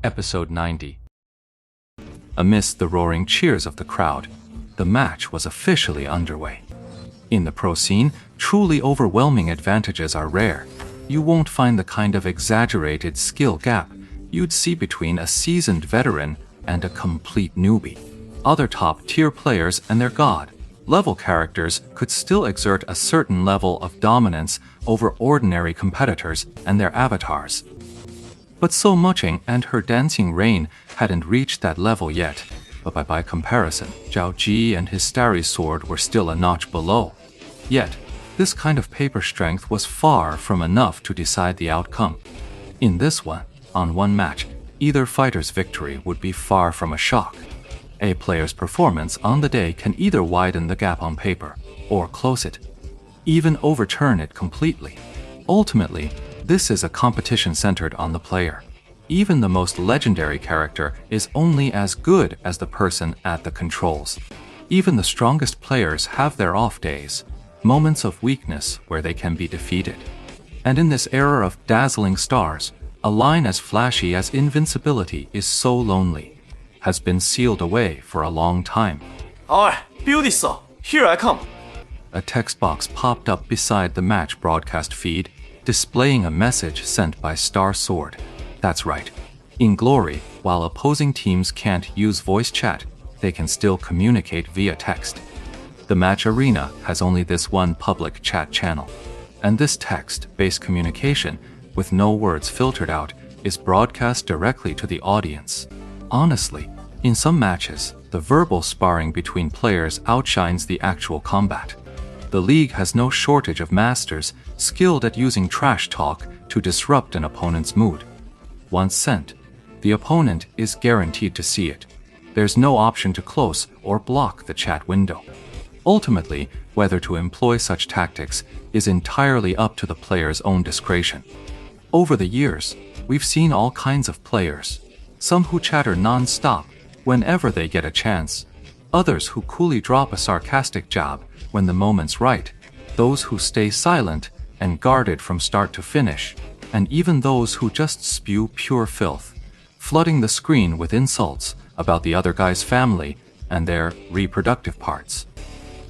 Episode 90. Amidst the roaring cheers of the crowd, the match was officially underway. In the pro scene, truly overwhelming advantages are rare. You won't find the kind of exaggerated skill gap you'd see between a seasoned veteran and a complete newbie. Other top-tier players and their god-level characters could still exert a certain level of dominance over ordinary competitors and their avatars. But So Muching and her dancing rain hadn't reached that level yet, but by comparison, Zhao Ji and his starry sword were still a notch below. Yet, this kind of paper strength was far from enough to decide the outcome. In this one, on one match, either fighter's victory would be far from a shock. A player's performance on the day can either widen the gap on paper, or close it, even overturn it completely. Ultimately, this is a competition centered on the player. Even the most legendary character is only as good as the person at the controls. Even the strongest players have their off days, moments of weakness where they can be defeated. And in this era of dazzling stars, a line as flashy as invincibility is so lonely, has been sealed away for a long time. Alright, beauty sir, here I come. A text box popped up beside the match broadcast feed, displaying a message sent by Star Sword. That's right. In Glory, while opposing teams can't use voice chat, they can still communicate via text. The match arena has only this one public chat channel, and this text-based communication, with no words filtered out, is broadcast directly to the audience. Honestly, in some matches, the verbal sparring between players outshines the actual combat. The league has no shortage of masters skilled at using trash talk to disrupt an opponent's mood. Once sent, the opponent is guaranteed to see it. There's no option to close or block the chat window. Ultimately, whether to employ such tactics is entirely up to the player's own discretion. Over the years, we've seen all kinds of players. Some who chatter non-stop whenever they get a chance. Others who coolly drop a sarcastic jab when the moment's right. Those who stay silent and guarded from start to finish. And even those who just spew pure filth, flooding the screen with insults about the other guy's family and their reproductive parts.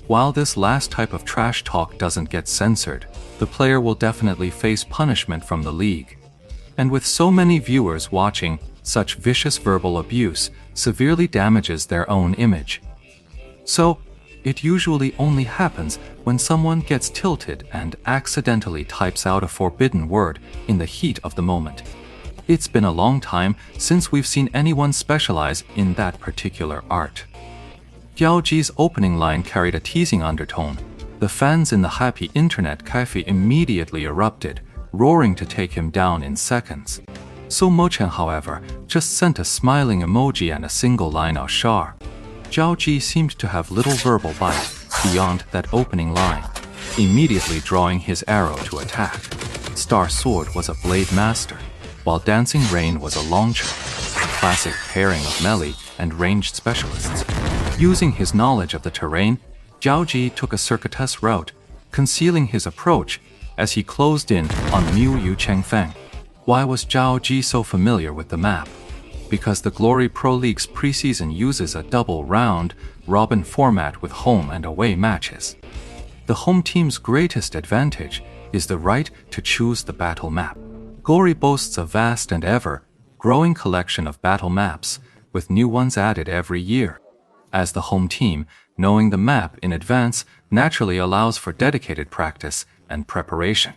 While this last type of trash talk doesn't get censored, the player will definitely face punishment from the league. And with so many viewers watching, such vicious verbal abuse severely damages their own image. So, it usually only happens when someone gets tilted and accidentally types out a forbidden word in the heat of the moment. It's been a long time since we've seen anyone specialize in that particular art. Zhao Ji's opening line carried a teasing undertone. The fans in the happy internet cafe immediately erupted, roaring to take him down in seconds. So Mochen, however, just sent a smiling emoji and a single line of Shar. Zhao Ji seemed to have little verbal bite beyond that opening line, immediately drawing his arrow to attack. Star Sword was a blade master, while Dancing Rain was a launcher, a classic pairing of melee and ranged specialists. Using his knowledge of the terrain, Zhao Ji took a circuitous route, concealing his approach as he closed in on Miu Yu Chengfeng. Why was Zhao Ji so familiar with the map? Because the Glory Pro League's preseason uses a double round-robin format with home and away matches. The home team's greatest advantage is the right to choose the battle map. Glory boasts a vast and ever-growing collection of battle maps, with new ones added every year. As the home team, knowing the map in advance naturally allows for dedicated practice and preparation.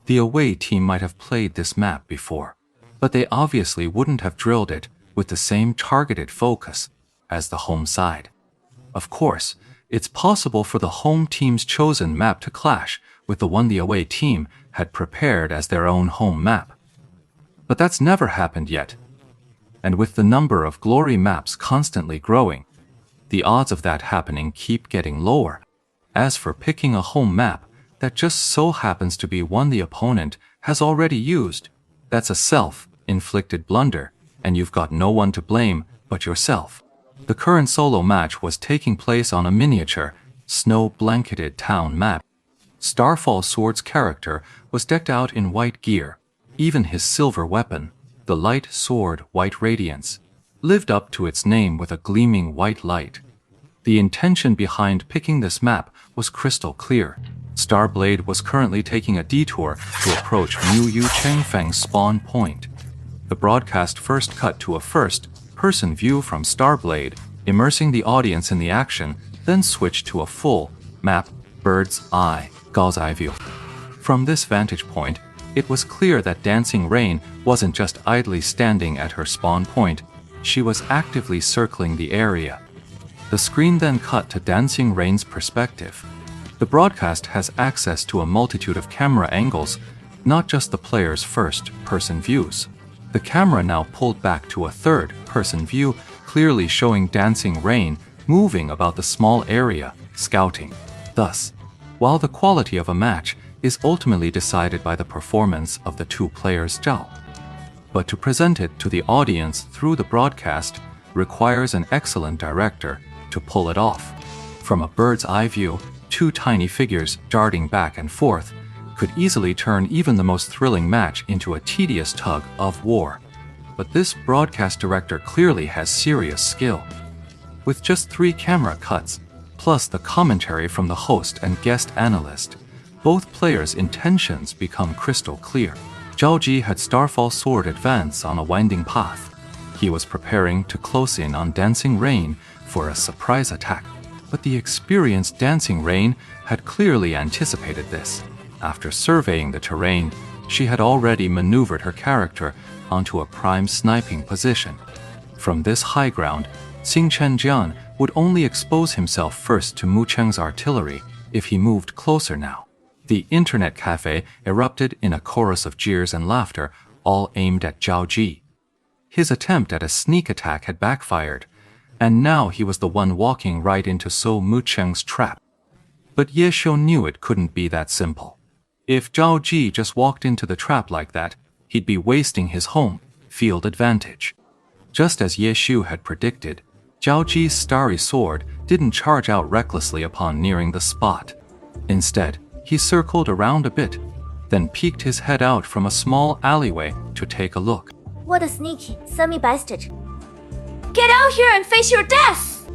The away team might have played this map before, but they obviously wouldn't have drilled it with the same targeted focus as the home side. Of course, it's possible for the home team's chosen map to clash with the one the away team had prepared as their own home map. But that's never happened yet. And with the number of Glory maps constantly growing, the odds of that happening keep getting lower. As for picking a home map that just so happens to be one the opponent has already used, that's a self-inflicted blunder, and you've got no one to blame but yourself. The current solo match was taking place on a miniature, snow-blanketed town map. Starfall Sword's character was decked out in white gear. Even his silver weapon, The light soared white radiance, lived up to its name with a gleaming white light. The intention behind picking this map was crystal clear. Starblade was currently taking a detour to approach Mu Yu Chengfeng's spawn point. The broadcast first cut to a first-person view from Starblade, immersing the audience in the action, then switched to a full map bird's eye (Gao's-eye) view. From this vantage point, it was clear that Dancing Rain wasn't just idly standing at her spawn point, she was actively circling the area. The screen then cut to Dancing Rain's perspective. The broadcast has access to a multitude of camera angles, not just the player's first-person views. The camera now pulled back to a third-person view, clearly showing Dancing Rain moving about the small area, scouting. Thus, while the quality of a match is ultimately decided by the performance of the two players, but to present it to the audience through the broadcast requires an excellent director to pull it off. From a bird's eye view, two tiny figures darting back and forth could easily turn even the most thrilling match into a tedious tug of war. But this broadcast director clearly has serious skill. With just 3 camera cuts, plus the commentary from the host and guest analyst, both players' intentions become crystal clear. Zhao Ji had Starfall Sword advance on a winding path. He was preparing to close in on Dancing Rain for a surprise attack. But the experienced Dancing Rain had clearly anticipated this. After surveying the terrain, she had already maneuvered her character onto a prime sniping position. From this high ground, Xing Chenjian would only expose himself first to Mu Cheng's artillery if he moved closer now. The internet cafe erupted in a chorus of jeers and laughter, all aimed at Zhao Ji. His attempt at a sneak attack had backfired, and now he was the one walking right into So Mu Cheng's trap. But Ye Xiu knew it couldn't be that simple. If Zhao Ji just walked into the trap like that, he'd be wasting his home field advantage. Just as Ye Xiu had predicted, Zhao Ji's starry sword didn't charge out recklessly upon nearing the spot. Instead, he circled around a bit, then peeked his head out from a small alleyway to take a look. What a sneaky, semi-bastard. Get out here and face your death!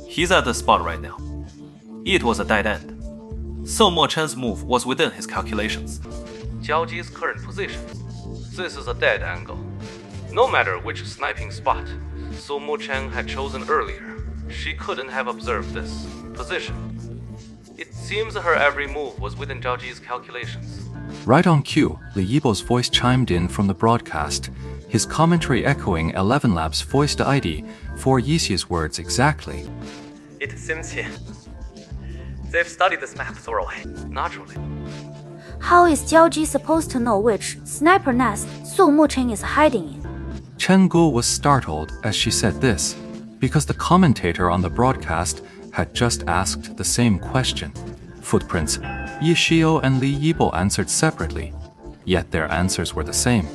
He's at the spot right now. It was a dead end. So Mo Chen's move was within his calculations. Zhao Ji's current position. This is a dead angle. No matter which sniping spot So Mo Chen had chosen earlier, she couldn't have observed this position. It seems her every move was within Zhao Ji's calculations. Right on cue, Li Yibo's voice chimed in from the broadcast, his commentary echoing 11 Labs' voiced ID for Yixi's words exactly. It seems they've studied this map thoroughly, naturally. How is Zhao Ji supposed to know which sniper nest Su Mu Cheng is hiding in? Chen Guo was startled as she said this, because the commentator on the broadcast had just asked the same question. Footprints, Yi Xiu and Li Yibo answered separately, yet their answers were the same.